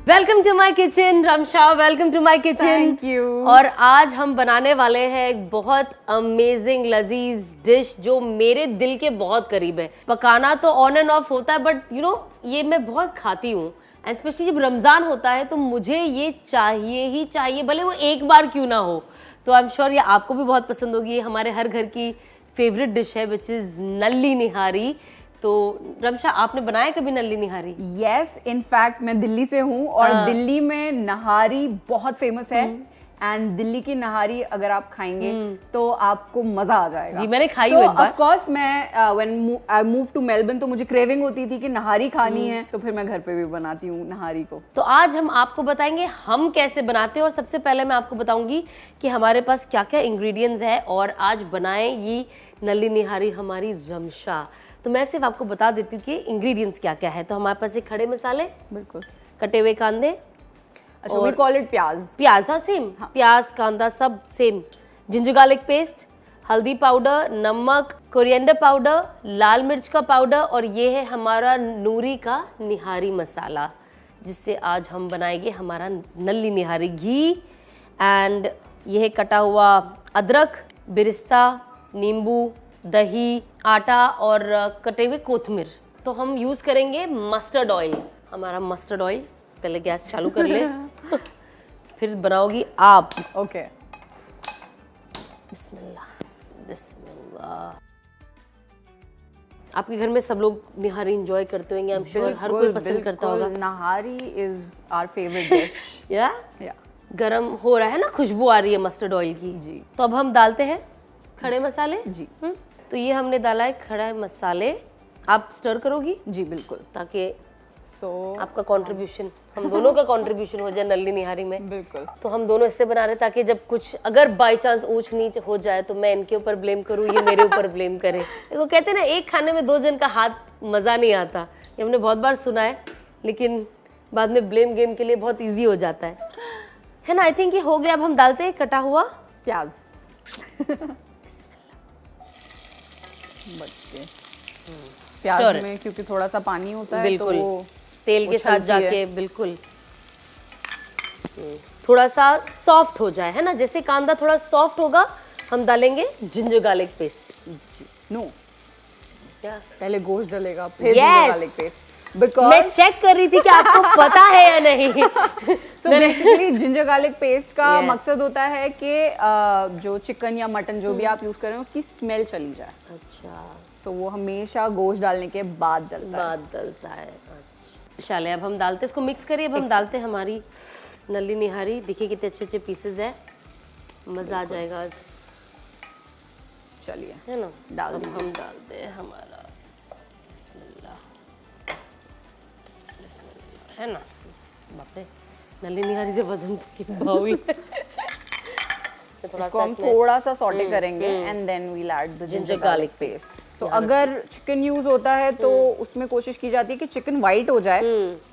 Welcome to my kitchen Ramsha, welcome to my kitchen. Thank you. और आज हम बनाने वाले हैं एक बहुत अमेजिंग लजीज डिश जो मेरे दिल के बहुत करीब है। पकाना तो ऑन एंड ऑफ होता है बट ये मैं बहुत खाती हूँ एंड स्पेशली जब रमज़ान होता है तो मुझे ये चाहिए ही चाहिए, भले वो एक बार क्यों ना हो। तो आई एम श्योर ये आपको भी बहुत पसंद होगी। ये हमारे हर घर की फेवरेट डिश है विच इज़ नल्ली निहारी। तो रमशा आपने बनाया कभी नल्ली निहारी? यस, इनफैक्ट मैं दिल्ली से हूँ और दिल्ली में नहारी बहुत फेमस है एंड दिल्ली की नहारी अगर आप खाएंगे तो आपको मजा आ जाएगा। जी मैंने खाई हुई एक बार। ऑफ कोर्स मैं when I move to Melbourne तो मुझे क्रेविंग होती थी कि नहारी खानी है, तो फिर मैं घर पे भी बनाती हूँ नहारी को। तो आज हम आपको बताएंगे हम कैसे बनाते हैं और सबसे पहले मैं आपको बताऊंगी कि हमारे पास क्या क्या इंग्रेडिएंट्स है और आज बनाए ये नल्ली निहारी हमारी रमशा। तो मैं सिर्फ आपको बता देती हूँ कि इंग्रेडिएंट्स क्या क्या है। तो हमारे पास एक खड़े मसाले, बिल्कुल, कटे हुए कांदे, अच्छा वी कॉल इट प्याज, हाँ सेम, प्याज कांदा सब सेम, जिंजर गार्लिक पेस्ट, हल्दी पाउडर, नमक, कोरिएंडर पाउडर, लाल मिर्च का पाउडर और ये है हमारा नूरी का निहारी मसाला जिससे आज हम बनाएंगे हमारा नल्ली निहारी घी। एंड ये है कटा हुआ अदरक, बिरिस्ता, नींबू, दही, आटा और कटे हुए कोथमीर। तो हम यूज़ करेंगे मस्टर्ड ऑयल। हमारा मस्टर्ड ऑयल, पहले गैस चालू कर ले फिर बनाओगी आप। ओके। बिस्मिल्लाह बिस्मिल्लाह। आपके घर में सब लोग निहारी एंजॉय करते होंगे, आई एम श्योर हर कोई पसंद करता होगा। नहारी इज आवर फेवरेट डिश। या गरम हो रहा है ना, खुशबू आ रही है मस्टर्ड ऑयल की। जी। तो अब हम डालते हैं खड़े मसाले। जी। तो ये हमने डाला है खड़े मसाले। आप स्टर करोगी? जी बिल्कुल, ताकि आपका कंट्रीब्यूशन, हम दोनों का कंट्रीब्यूशन हो जाए नल्ली निहारी में। बिल्कुल। तो हम दोनों इससे बना रहे हैं ताकि जब कुछ अगर बाय चांस ऊंच नीच हो जाए तो मैं इनके ऊपर ब्लेम करूँ, ये मेरे ऊपर ब्लेम करे। देखो कहते हैं ना एक खाने में दो जन का हाथ मज़ा नहीं आता, ये हमने बहुत बार सुना है, लेकिन बाद में ब्लेम गेम के लिए बहुत ईजी हो जाता है ना। आई थिंक ये हो गया। अब हम डालते हैं कटा हुआ प्याज। बच गए प्याज में क्योंकि थोड़ा सा पानी होता है, बिल्कुल, तो तेल के साथ जाके बिल्कुल थोड़ा सा सॉफ्ट हो जाए, है ना। जैसे कांदा थोड़ा सॉफ्ट होगा हम डालेंगे जिंजर गार्लिक पेस्ट। नो, क्या पहले गोश्त डलेगा फिर जिंजर गार्लिक पेस्ट। Because मैं चेक कर रही थी कि आपको पता है या नहीं। so basically ginger garlic paste का Yes. मकसद होता है कि जो चिकन या मटन जो भी आप यूज कर रहे हैं उसकी स्मेल चली जाए। अच्छा, सो वो हमेशा गोश्त डालने के बाद डलता है। बाद डलता है। अच्छा चले, अब हम डालते, इसको मिक्स करिए। अब हम डालते हैं हमारी नली निहारी। देखिए कितने अच्छे अच्छे पीसेज है, मजा आ जाएगा आज, चलिए है ना। डाल अब दीजिए। हम डालते हैं हमारा बिस्मिल्लाह, बिस्मिल्लाह, है ना। बाप रे, नली निहारी से वजन तो भावी। इसको हम थोड़ा सा सॉटे करेंगे and then we'll add the ginger garlic paste. तो अगर चिकन यूज होता है तो उसमें कोशिश की जाती है कि चिकन वाइट हो जाए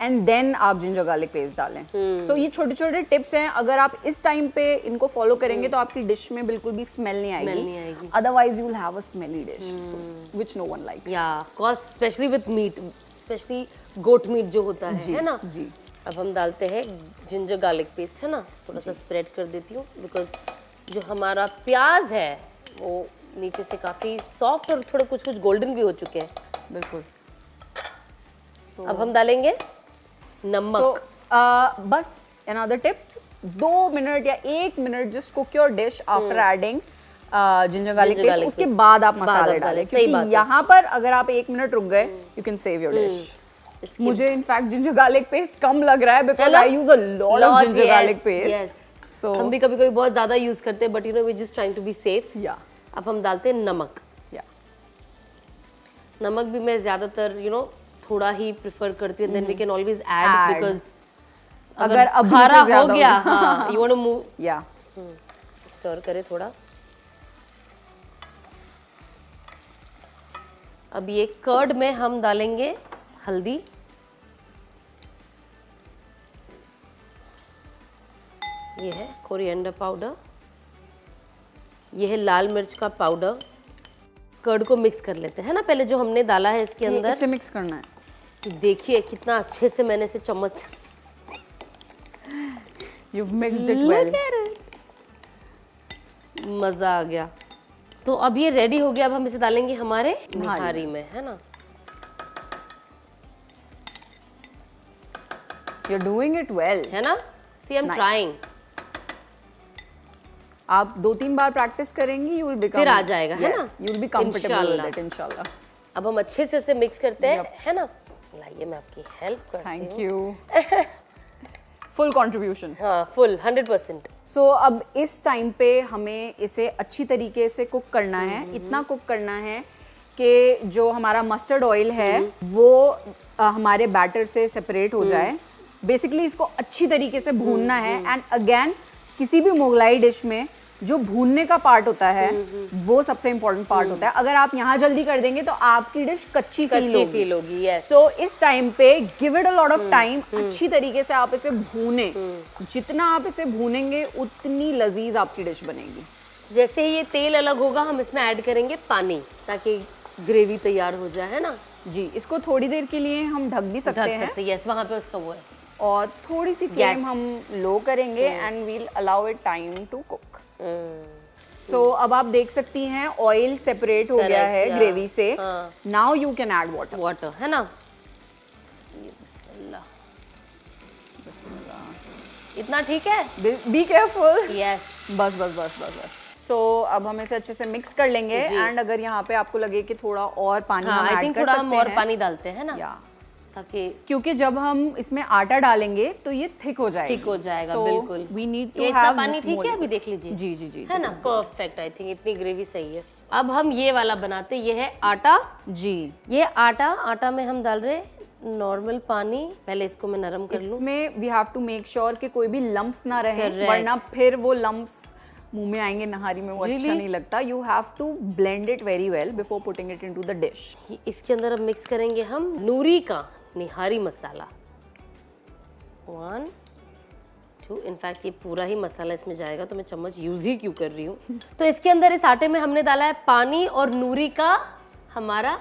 एंड देन आप जिंजर गार्लिक पेस्ट डालें। सो ये छोटे छोटे टिप्स हैं, अगर आप इस टाइम पे इनको फॉलो करेंगे तो आपकी डिश में बिल्कुल भी स्मेल नहीं आएगी। Otherwise you will have a smelly dish which no one likes. Yeah of course, specially with meat, specially goat meat जो होता है ना जी। अब हम डालते हैं जिंजर गार्लिक पेस्ट, है ना। थोड़ा सा स्प्रेड कर देती हूँ बिकॉज जो हमारा प्याज है वो नीचे से काफी सॉफ्ट और थोड़े कुछ कुछ गोल्डन भी हो चुके हैं। बिल्कुल। अब हम डालेंगे नमक। बस another tip, 2 मिनट या 1 minute just cook your dish after adding ginger garlic paste. उसके बाद आप मसाले डालें, क्योंकि यहाँ पर अगर आप 1 मिनट रुक गए you can save your dish. मुझे इनफैक्ट जिंजर गार्लिक पेस्ट कम लग रहा है because I use a lot of ginger garlic paste. So, हम भी कभी कभी बहुत ज्यादा यूज करते हैं, but you know we just trying to be safe. या अब हम डालते हैं नमक। नमक भी मैं ज्यादातर थोड़ा ही प्रेफर करती हूँ, then we can always add because अगर अब खारा हो गया, हाँ, यू वांट टू मूव, या स्टर करें थोड़ा। अब ये कर्ड में हम डालेंगे हल्दी, ये है कोरिएंडर पाउडर, ये है लाल मिर्च का पाउडर। कर्ड को मिक्स कर लेते हैं ना पहले, जो हमने डाला है इसके अंदर। इसे मिक्स करना है। देखिए कितना अच्छे से मैंने इसे चम्मच, You've mixed it well. मजा आ गया। तो अब ये रेडी हो गया। अब हम इसे डालेंगे हमारे निहारी में, है ना। You're doing it well. है ना, सी आई एम ट्राइंग। आप 2-3 बार प्रैक्टिस करेंगी, you will become, फिर आ जाएगा, है ना, you will be comfortable with it इंशाल्लाह। अब हम अच्छे से इसे मिक्स करते हैं, है ना। लाइए मैं आपकी हेल्प करती हूँ। Thank you. Full contribution. हाँ, फुल 100%। सो अब इस टाइम पे हमें इसे अच्छी तरीके से कुक करना है। इतना कुक करना है कि जो हमारा मस्टर्ड ऑयल है वो हमारे बैटर से सेपरेट हो जाए। बेसिकली इसको अच्छी तरीके से भूनना है। एंड अगेन किसी भी मुगलाई डिश में जो भूनने का पार्ट होता है वो सबसे इम्पोर्टेंट पार्ट होता है। अगर आप यहाँ जल्दी कर देंगे तो आपकी डिश कच्ची फील होगी। यस। सो इस टाइम पे give it a lot of time. अच्छी तरीके से आप इसे भूने। जितना आप इसे भूनेंगे उतनी लजीज आपकी डिश बनेगी। जैसे ही ये तेल अलग होगा हम इसमें ऐड करेंगे पानी, ताकि ग्रेवी तैयार हो जाए, है ना। जी, इसको थोड़ी देर के लिए हम ढक भी सकते हैं। यस, वहाँ पे उसका वो है। और थोड़ी सी फ्लेम हम लो करेंगे and we'll allow it time to cook. So अब आप देख सकती हैं ऑयल सेपरेट हो गया है ग्रेवी से। Now you can add water, है ना। इतना ठीक है। Be careful. यस। बस बस बस बस बस। सो अब हम इसे अच्छे से मिक्स कर लेंगे। एंड अगर यहाँ पे आपको लगे कि थोड़ा और पानी हम ऐड कर सकते हैं, थोड़ा हम और पानी डालते हैं ना, ताकि क्योंकि जब हम इसमें आटा डालेंगे तो ये थिक हो जाएगा। थिक हो जाएगा, बिल्कुल। वी नीड टू हैव इतना पानी ठीक है, अभी देख लीजिए। जी जी जी, है ना, परफेक्ट। आई थिंक इतनी ग्रेवी सही है। अब हम ये वाला बनाते हैं, ये है आटा। जी, ये आटा में हम डाल रहे नॉर्मल पानी। पहले इसको मैं नरम कर लूं। इसमें we have to make sure कि कोई भी लम्प्स ना रहे, वरना फिर वो लम्प्स मुंह में आएंगे नहारी में, वो अच्छा नहीं लगता। You have to blend it very well before putting it into the dish. इसके अंदर अब मिक्स करेंगे हम नूरी का निहारी मसाला। 1 2, इनफैक्ट ये पूरा ही मसाला इसमें जाएगा, तो मैं चम्मच यूज ही क्यों कर रही हूँ। तो इसके अंदर इस आटे में हमने डाला है पानी और नूरी का हमारा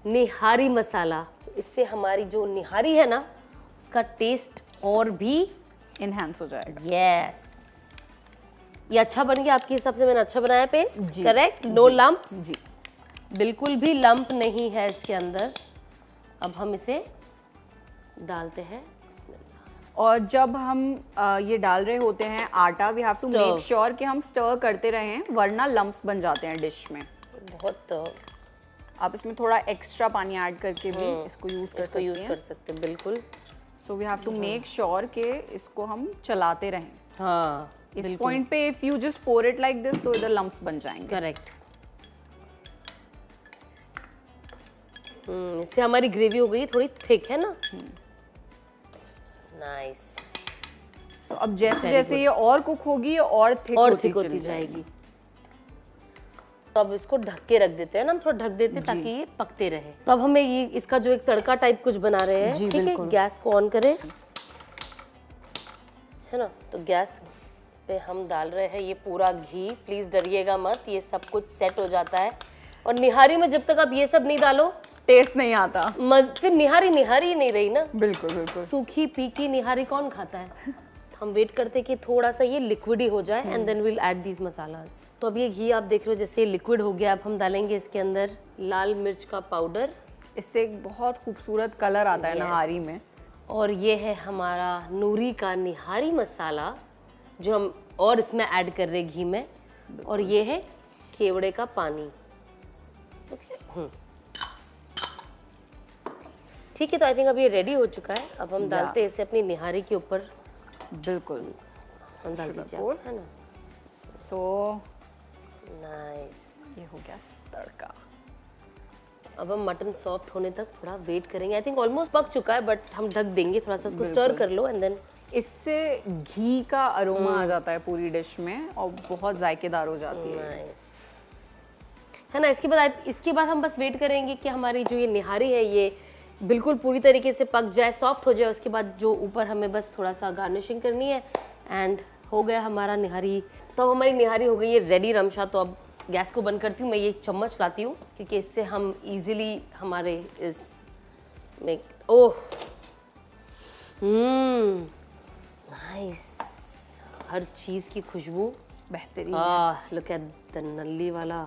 निहारी मसाला। इससे हमारी जो निहारी है ना उसका टेस्ट और भी इनहैंस हो जाएगा। यस। ये अच्छा बन गया आपके हिसाब से? मैंने अच्छा बनाया पेस्ट, करेक्ट? No lumps. जी, बिल्कुल भी लंप नहीं है इसके अंदर। अब हम इसे डालते हैं। और जब हम ये डाल रहे होते हैं आटा, we have to make sure कि हम स्टर करते रहें, वरना लम्प्स बन जाते हैं डिश में। बहुत आप इसमें थोड़ा एक्स्ट्रा पानी ऐड करके भी इसको यूज कर सकते हैं। बिल्कुल। So we have to make sure कि इसको हम चलाते रहें। हाँ, इस पॉइंट पे if you just pour it like this तो इधर लम्प्स बन जाएंगे। करेक्ट। इससे हमारी ग्रेवी हो गई थोड़ी थिक, है ना? नाइस। सो अब जैसे जैसे ये और कुक होगी और थिक होती जाएगी। तो अब इसको ढक के रख देते हैं ना, हम थोड़ा ढक देते हैं ताकि ये पकते रहे। तो अब हमें ये इसका जो एक तड़का टाइप कुछ बना रहे हैं, ठीक है? गैस को ऑन करें, है ना? तो गैस पे हम डाल रहे हैं ये पूरा घी। प्लीज डरिएगा मत, ये सब कुछ सेट हो जाता है। और निहारी में जब तक आप ये सब नहीं डालो टेस्ट नहीं आता, फिर निहारी ही नहीं रही ना। बिल्कुल बिल्कुल। सूखी फीकी निहारी कौन खाता है? हम वेट करते हैं कि थोड़ा सा ये लिक्विड ही हो जाए and then we'll add these masalas. तो अब ये घी आप देख रहे हो जैसे लिक्विड हो गया। अब हम डालेंगे इसके अंदर लाल मिर्च का पाउडर। इससे एक बहुत खूबसूरत कलर आता है निहारी में। और ये है हमारा नूरी का निहारी मसाला जो हम और इसमें ऐड कर रहे घी में। और ये है केवड़े का पानी। ठीक है, तो आई थिंक अब ये रेडी हो चुका है। अब हम डालते हैं इसे अपनी निहारी के ऊपर। बिल्कुल, हम डाल दीजिए, है ना? सो नाइस, ये हो गया तड़का। अब हम मटन सॉफ्ट होने तक थोड़ा वेट करेंगे। आई थिंक ऑलमोस्ट पक चुका है, बट हम ढक देंगे, थोड़ा सा उसको स्टर कर लो एंड देन इससे घी का अरोमा आ जाता है पूरी डिश में और बहुत जायकेदार हो जाती है। नाइस, है ना? इसके बाद हम बस वेट करेंगे कि हमारी जो ये निहारी है ये बिल्कुल पूरी तरीके से पक जाए, सॉफ्ट हो जाए। उसके बाद जो ऊपर हमें बस थोड़ा सा गार्निशिंग करनी है एंड हो गया हमारा निहारी। तो अब हमारी निहारी हो गई है रेडी रमशा। तो अब गैस को बंद करती हूँ, मैं ये चम्मच लाती हूँ क्योंकि इससे हम इजीली हमारे इस में ओह नाइस, हर चीज़ की खुशबू बेहतरीन। लुक एट द नल्ली वाला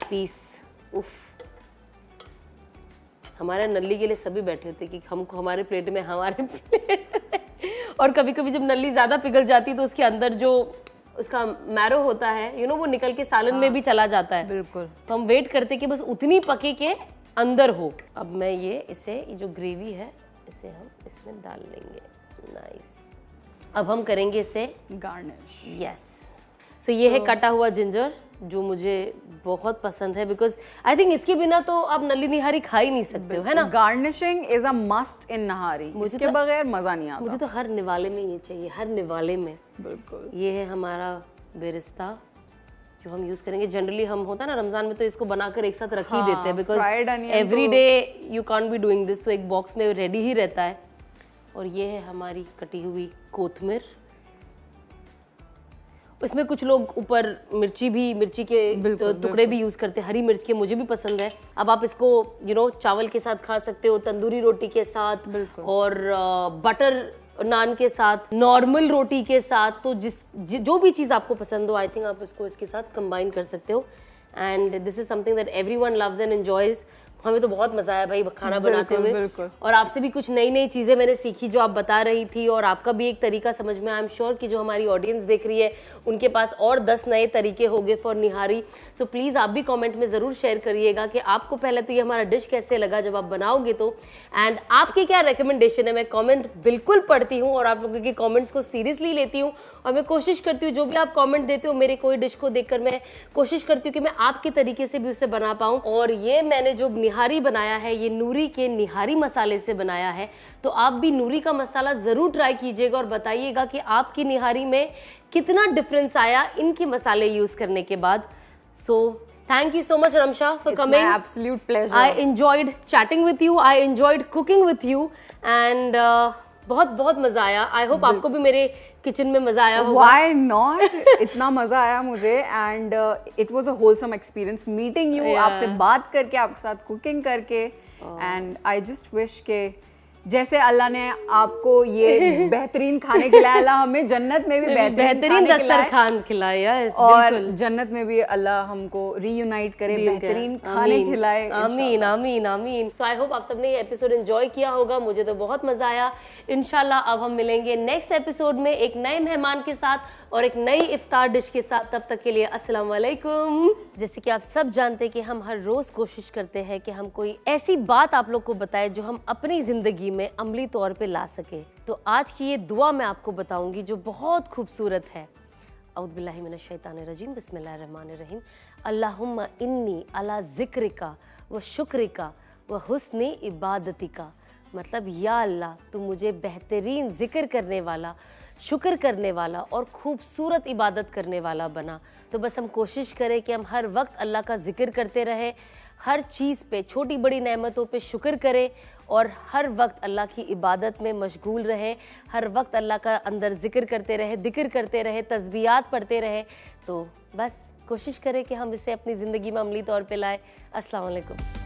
पीस। उफ, हमारे नल्ली के लिए सभी बैठे होते कि हमको हमारे प्लेट में और कभी कभी जब नल्ली ज़्यादा पिघल जाती है तो उसके अंदर जो उसका मैरो होता है वो निकल के सालन में भी चला जाता है। बिल्कुल। तो हम वेट करते कि बस उतनी पके के अंदर हो। अब मैं ये जो ग्रेवी है इसे हम इसमें डाल लेंगे। नाइस। अब हम करेंगे इसे गार्निश। यस। सो ये है कटा हुआ जिंजर जो मुझे बहुत पसंद है बिकॉज आई थिंक इसके बिना तो आप नल्ली निहारी खा ही नहीं सकते हो, है ना? Garnishing is a must in nihari, इसके बगैर मजा नहीं आता। मुझे तो हर निवाले में ये चाहिए, हर निवाले में। बिल्कुल। ये है हमारा बेरिस्ता जो हम यूज करेंगे। जनरली हम होता है ना रमजान में तो इसको बनाकर एक साथ रख ही देते हैं because every day you can't be doing this, तो एक बॉक्स में रेडी ही रहता है। और ये है हमारी कटी हुई कोथमीर। इसमें कुछ लोग ऊपर मिर्ची के टुकड़े भी यूज करते हैं, हरी मिर्च के, मुझे भी पसंद है। अब आप इसको चावल के साथ खा सकते हो, तंदूरी रोटी के साथ, और बटर नान के साथ, नॉर्मल रोटी के साथ। तो जो भी चीज़ आपको पसंद हो आई थिंक आप इसको इसके साथ कंबाइन कर सकते हो। And this is something that everyone loves and enjoys. हमें तो बहुत मजा आया भाई खाना बनाते हुए। और आपसे भी कुछ नई नई चीजें मैंने सीखी जो आप बता रही थी, और आपका भी एक तरीका समझ में। आई एम श्योर कि जो हमारी ऑडियंस देख रही है उनके पास और 10 नए तरीके होंगे फॉर निहारी। सो प्लीज आप भी कमेंट में जरूर शेयर करिएगा कि आपको पहले तो ये हमारा डिश कैसे लगा जब आप बनाओगे तो, एंड आपकी क्या रिकमेंडेशन है। मैं कमेंट बिल्कुल पढ़ती हूँ और आप लोगों के कमेंट्स को सीरियसली लेती हूँ, और मैं कोशिश करती हूँ जो भी आप कमेंट देते हो मेरे कोई डिश को देखकर मैं कोशिश करती हूँ कि मैं आपके तरीके से भी उसे बना पाऊँ। और ये मैंने जो निहारी बनाया है ये नूरी के निहारी मसाले से बनाया है, तो आप भी नूरी का मसाला जरूर ट्राई कीजिएगा और बताइएगा कि आपकी निहारी में कितना डिफरेंस आया इनके मसाले यूज करने के बाद। So thank you so much Ramsha for coming. It's my absolute pleasure. I enjoyed chatting with you. I enjoyed cooking with you and बहुत बहुत मजा आया। आई होप आपको भी मेरे किचन में मजा आया होगा। Why not? इतना मजा आया मुझे, and it was a wholesome experience meeting you, आपसे बात करके, आपके साथ कुकिंग करके, एंड आई जस्ट विश के जैसे अल्लाह ने आपको ये बेहतरीन खाने खिलाया, अल्लाह हमें जन्नत में भी बेहतरीन दस्तरखान खिलाए, और जन्नत में भी अल्लाह हमको रीयूनाइट करे, बेहतरीन खाने खिलाए। आमीन आमीन आमीन। सो आई होप आप सबने ये एपिसोड एंजॉय किया होगा, मुझे तो बहुत मजा आया। इंशाल्लाह अब हम मिलेंगे नेक्स्ट एपिसोड में एक नए मेहमान के साथ और एक नई इफ्तार डिश के साथ। तब तक के लिए अस्सलाम वालेकुम। जैसे कि आप सब जानते हैं कि हम हर रोज कोशिश करते हैं कि हम कोई ऐसी बात आप लोग को बताएं जो हम अपनी जिंदगी में अमली तौर पे ला सके। तो आज की ये दुआ मैं आपको बताऊंगी जो बहुत खूबसूरत है। औज़ु बिल्लाहि मिनश शैतानिर रजीम, बिस्मिल्लाहिर रहमानिर रहीम। अल्लाहुम्मा इन्नी अला ज़िक्रिका व शुक्रिका व हुस्नी इबादतिका। मतलब या अल्लाह तू मुझे बेहतरीन जिक्र करने वाला, शुक्र करने वाला और खूबसूरत इबादत करने वाला बना। तो बस हम कोशिश करें कि हम हर वक्त अल्लाह का जिक्र करते रहें, हर चीज़ पे, छोटी बड़ी नेमतों पे शुक्र करें और हर वक्त अल्लाह की इबादत में मशगूल रहे, हर वक्त अल्लाह का अंदर जिक्र करते रहे, जिक्र करते रहे, तस्बीहात पढ़ते रहे। तो बस कोशिश करें कि हम इसे अपनी ज़िंदगी में अमली तौर पे लाएं। अस्सलाम वालेकुम।